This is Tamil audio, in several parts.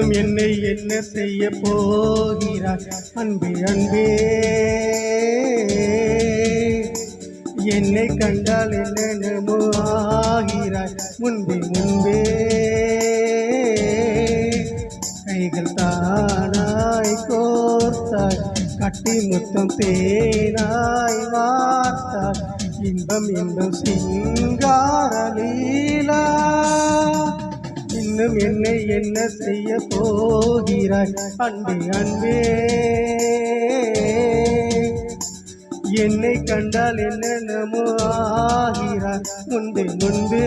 இன்னும் என்னை என்ன செய்ய போகிறாய் அன்பே அன்பே என்னை கண்டால் என்னென்னமோ ஆகிறாய் முன்பே முன்பே கைகள் தானாய் கோர்த்தாய் கட்டி முத்தம் தேனாய் வார்த்தாய் இன்பம் இன்பம் சிங்கார லீலா இன்னும் என்னை என்ன செய்ய போகிறாய் அன்பே அன்பே என்னை கண்டால் என்னென்னமோ ஆகிறாய் முன்பே முன்பே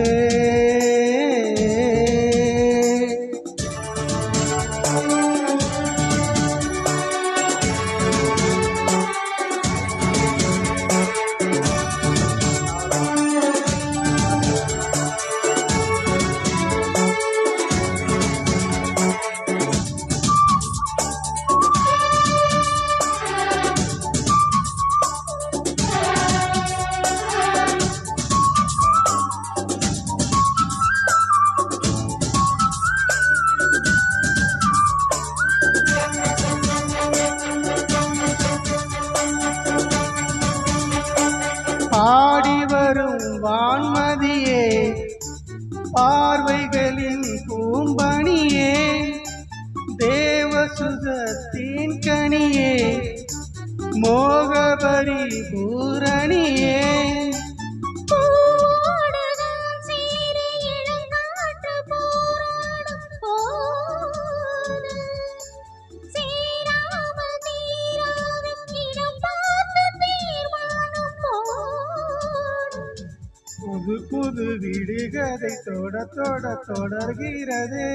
ஆடி வரும் வான்மதியே பார்வைகளின் பூம்பணியே தேவசுதத்தின் கனியே மோகபரி பூரணியே புது புது விடுகதை தொட தொட தொடர்கிறதே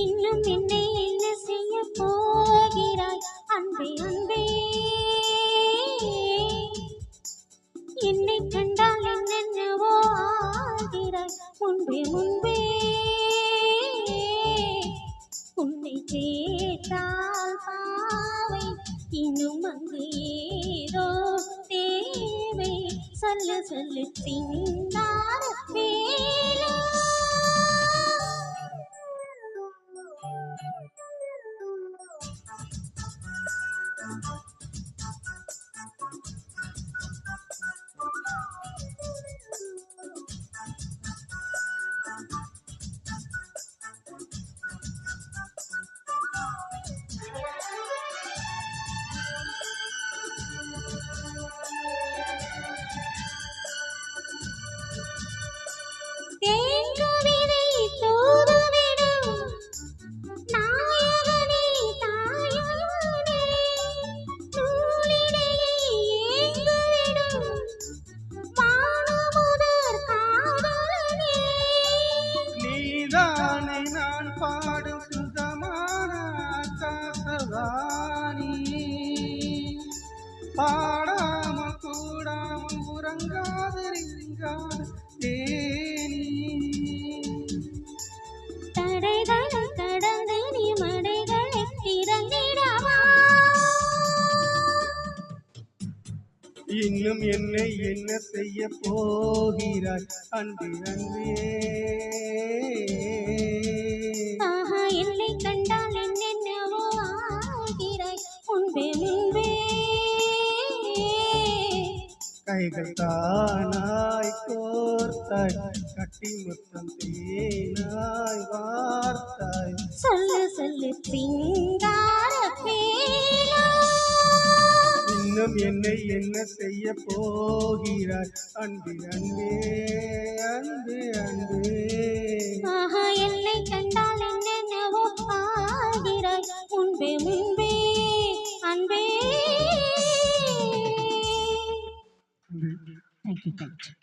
இன்னும் என்னை என்ன செய்ய போகிறாய் அன்பே அன்பே என்னை கண்டால் என்னென்னவோ ஆகிறாய் முன்பே முன்பே உன்னை கேட்டால் பாவை இன்னும் அங்கு ஏதோ தேவை சொல்லு சொல்லு சிங்கார வேலா நான் பாடும் சுகமான ஆகாசவாணி பாடாமல் கூடாமல் உறங்காதிருங்காத தேனி தடைகளை கடந்து நீ மடைகளை திறந்திடவா இன்னும் என்னை என்ன செய்ய போகிறாய் அன்பே அன்பே என்னை கண்டால் என்னென்னவோ ஆகிறாய் முன்பே முன்பே கைகள் தானாய் கோர்த்தாய் கட்டி முத்தம் தேனாய் வார்த்தாய் சொல்லு சொல்லு சிங்கார வேலா இன்னும் என்னை என்ன செய்ய போகிறாய் அன்பே அன்பே அன்பே அன்பே என்னை கண்டால் என்னென்னவோ ஆகிறாய் முன்பே முன்பே அன்பே. Thank you.